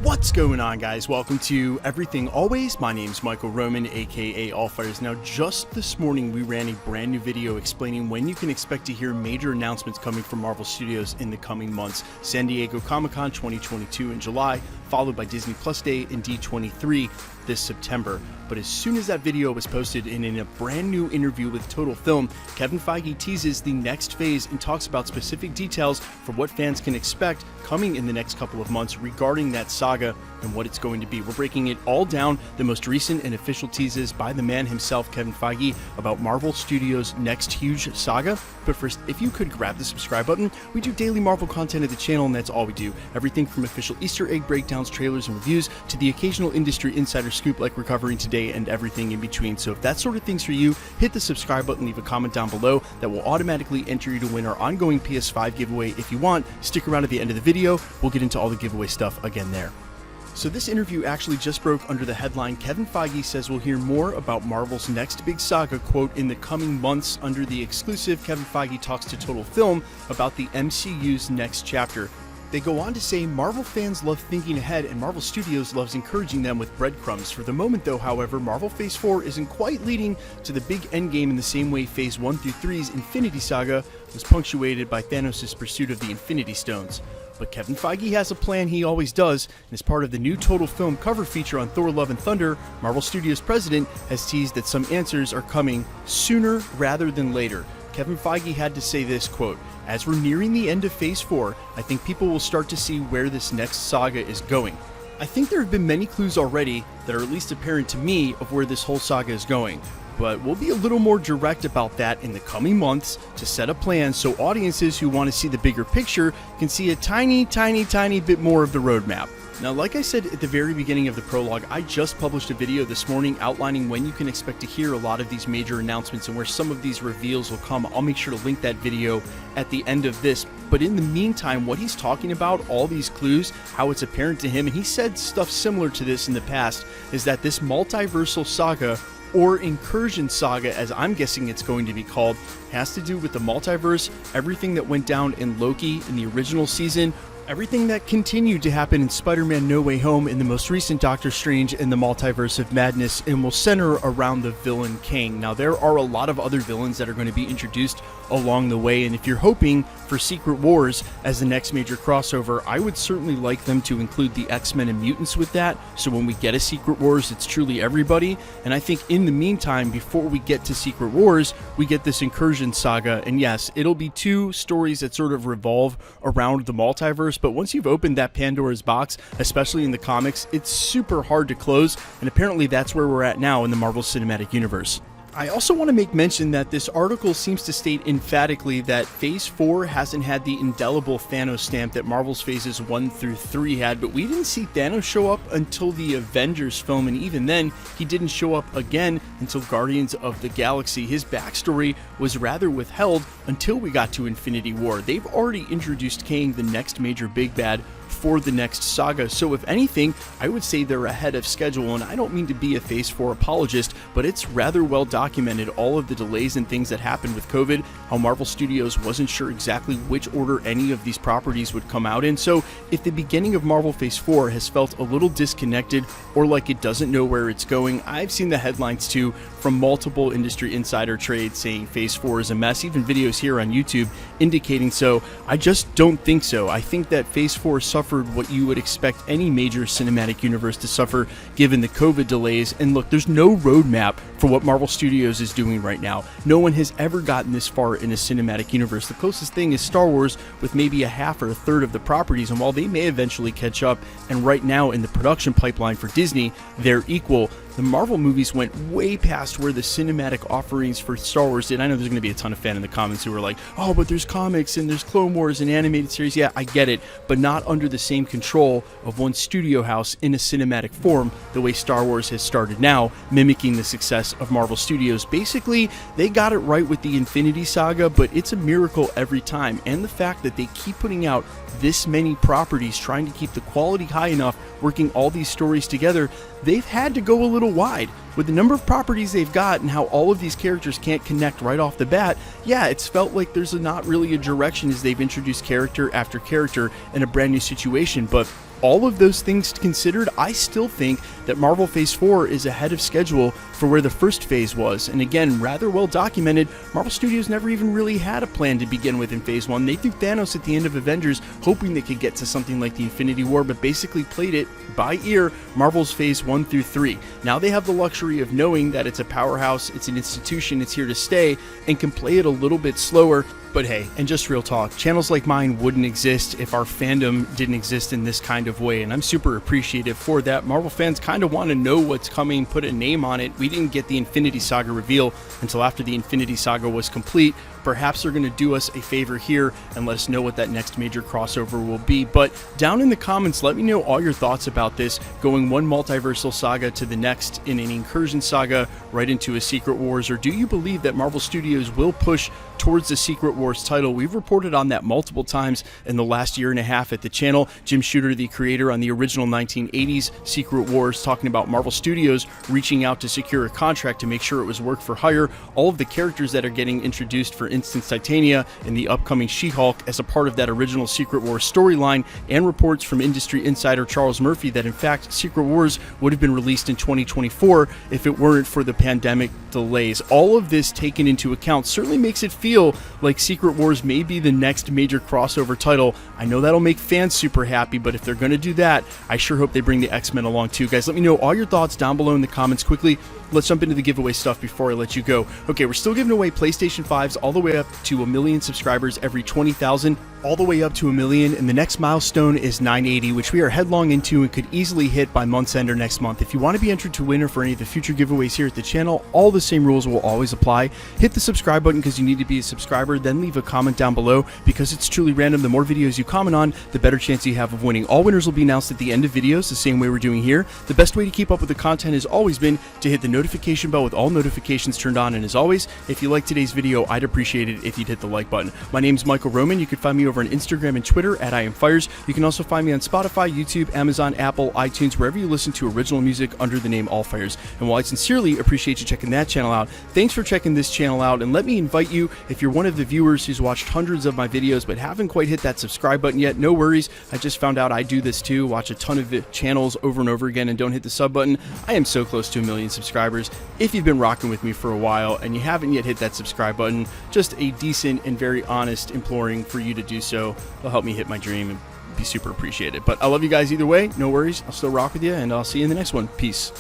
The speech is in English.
What's going on, guys? Welcome to Everything Always. My name's Michael Roman, aka Allfires. Now, just this morning we ran a brand new video explaining when you can expect to hear major announcements coming from Marvel Studios in the coming months. San Diego Comic-Con 2022 in July, followed by Disney Plus Day and D23 this September. But as soon as that video was posted and in a brand new interview with Total Film, Kevin Feige teases the next phase and talks about specific details for what fans can expect coming in the next couple of months regarding that saga and what it's going to be. We're breaking it all down, the most recent and official teases by the man himself, Kevin Feige, about Marvel Studios' next huge saga. But first, if you could grab the subscribe button, we do daily Marvel content at the channel, and that's all we do. Everything from official Easter egg breakdowns, trailers, and reviews to the occasional industry insider scoop like we're covering today and everything in between. So if that sort of thing's for you, hit the subscribe button, leave a comment down below. That will automatically enter you to win our ongoing PS5 giveaway. If you want, stick around at the end of the video. We'll get into all the giveaway stuff again there. So this interview actually just broke under the headline, Kevin Feige says we'll hear more about Marvel's next big saga, quote, in the coming months. Under the exclusive, Kevin Feige talks to Total Film about the MCU's next chapter. They go on to say Marvel fans love thinking ahead and Marvel Studios loves encouraging them with breadcrumbs. For the moment though, however, Marvel Phase 4 isn't quite leading to the big endgame in the same way Phase 1 through 3's Infinity Saga was punctuated by Thanos' pursuit of the Infinity Stones. But Kevin Feige has a plan, he always does, and as part of the new Total Film cover feature on Thor Love and Thunder, Marvel Studios president has teased that some answers are coming sooner rather than later. Kevin Feige had to say this, quote, "As we're nearing the end of Phase 4, I think people will start to see where this next saga is going. I think there have been many clues already that are at least apparent to me of where this whole saga is going. But we'll be a little more direct about that in the coming months to set a plan so audiences who want to see the bigger picture can see a tiny bit more of the roadmap." Now, like I said at the very beginning of the prologue, I just published a video this morning outlining when you can expect to hear a lot of these major announcements and where some of these reveals will come. I'll make sure to link that video at the end of this. But in the meantime, what he's talking about, all these clues, how it's apparent to him, and he said stuff similar to this in the past, is that this multiversal saga, or incursion saga as I'm guessing it's going to be called, has to do with the multiverse, everything that went down in Loki in the original season, everything that continued to happen in Spider-Man No Way Home, in the most recent Doctor Strange in the Multiverse of Madness, and will center around the villain Kang. Now, there are a lot of other villains that are going to be introduced along the way, and if you're hoping for Secret Wars as the next major crossover, I would certainly like them to include the X-Men and mutants with that, so when we get a Secret Wars, it's truly everybody. And I think in the meantime, before we get to Secret Wars, we get this incursion saga, and yes, it'll be two stories that sort of revolve around the multiverse, but once you've opened that Pandora's box, especially in the comics, it's super hard to close, and apparently that's where we're at now in the Marvel Cinematic Universe. I also want to make mention that this article seems to state emphatically that Phase 4 hasn't had the indelible Thanos stamp that Marvel's Phases 1 through 3 had, but we didn't see Thanos show up until the Avengers film, and even then, he didn't show up again until Guardians of the Galaxy. His backstory was rather withheld until we got to Infinity War. They've already introduced Kang, the next major big bad, for the next saga, so if anything, I would say they're ahead of schedule, and I don't mean to be a Phase 4 apologist, but it's rather well documented, all of the delays and things that happened with COVID, how Marvel Studios wasn't sure exactly which order any of these properties would come out in. So if the beginning of Marvel Phase 4 has felt a little disconnected or like it doesn't know where it's going, I've seen the headlines too from multiple industry insider trades saying Phase 4 is a mess, even videos here on YouTube indicating so. I just don't think so. I think that Phase 4 suffered what you would expect any major cinematic universe to suffer given the COVID delays. And look, there's no roadmap for what Marvel Studios is doing right now. No one has ever gotten this far in a cinematic universe. The closest thing is Star Wars with maybe a half or a third of the properties, and while they may eventually catch up, and right now in the production pipeline for Disney, they're equal, the Marvel movies went way past where the cinematic offerings for Star Wars did. I know there's going to be a ton of fans in the comments who are like, oh, but there's comics and there's Clone Wars and animated series. Yeah, I get it, but not under the same control of one studio house in a cinematic form the way Star Wars has started now, mimicking the success of Marvel Studios. Basically, they got it right with the Infinity Saga, but it's a miracle every time, and the fact that they keep putting out this many properties, trying to keep the quality high enough, working all these stories together, they've had to go a little wide. with the number of properties they've got and how all of these characters can't connect right off the bat, yeah, it's felt like there's not really a direction as they've introduced character after character in a brand new situation. But all of those things considered, I still think that Marvel Phase 4 is ahead of schedule for where the first phase was. And again, rather well documented, Marvel Studios never even really had a plan to begin with in Phase 1. They threw Thanos at the end of Avengers, hoping they could get to something like the Infinity War, but basically played it by ear, Marvel's Phase 1 through 3. Now they have the luxury of knowing that it's a powerhouse, it's an institution, it's here to stay, and can play it a little bit slower. But hey, and just real talk, channels like mine wouldn't exist if our fandom didn't exist in this kind of way, and I'm super appreciative for that. Marvel fans kind of want to know what's coming, put a name on it. We didn't get the Infinity Saga reveal until after the Infinity Saga was complete. Perhaps they're going to do us a favor here and let us know what that next major crossover will be. But down in the comments, let me know all your thoughts about this, going one multiversal saga to the next in an incursion saga right into a Secret Wars, or do you believe that Marvel Studios will push towards the Secret Wars title? We've reported on that multiple times in the last year and a half at the channel. Jim Shooter, the creator on the original 1980s Secret Wars, talking about Marvel Studios reaching out to secure a contract to make sure it was work for hire. All of the characters that are getting introduced, for instance Titania in the upcoming She-Hulk, as a part of that original Secret Wars storyline, and reports from industry insider Charles Murphy that in fact Secret Wars would have been released in 2024 if it weren't for the pandemic delays. All of this taken into account certainly makes it feel like Secret Wars may be the next major crossover title. I know that'll make fans super happy, but if they're going to do that, I sure hope they bring the X-Men along too. Guys, let me know all your thoughts down below in the comments quickly. Let's jump into the giveaway stuff before I let you go. Okay, we're still giving away PlayStation 5s all the way up to 1 million subscribers every 20,000, all the way up to 1 million, and the next milestone is 980, which we are headlong into and could easily hit by month's end or next month. If you want to be entered to win or for any of the future giveaways here at the channel, all the same rules will always apply. Hit the subscribe button because you need to be a subscriber, then leave a comment down below because it's truly random. The more videos you comment on, the better chance you have of winning. All winners will be announced at the end of videos, the same way we're doing here. The best way to keep up with the content has always been to hit the notification bell with all notifications turned on, and as always, if you like today's video, I'd appreciate it if you'd hit the like button. My name's Michael Roman. You can find me over on Instagram and Twitter at IamFires. You can also find me on Spotify, YouTube, Amazon, Apple, iTunes, wherever you listen to original music under the name AllFires. And while I sincerely appreciate you checking that channel out, thanks for checking this channel out, and let me invite you, if you're one of the viewers who's watched hundreds of my videos but haven't quite hit that subscribe button yet, no worries. I just found out I do this too, watch a ton of channels over and over again and don't hit the sub button. I am so close to 1 million subscribers. If you've been rocking with me for a while and you haven't yet hit that subscribe button, just a decent and very honest imploring for you to do so. It'll help me hit my dream and be super appreciated. But I love you guys either way. No worries. I'll still rock with you, and I'll see you in the next one. Peace.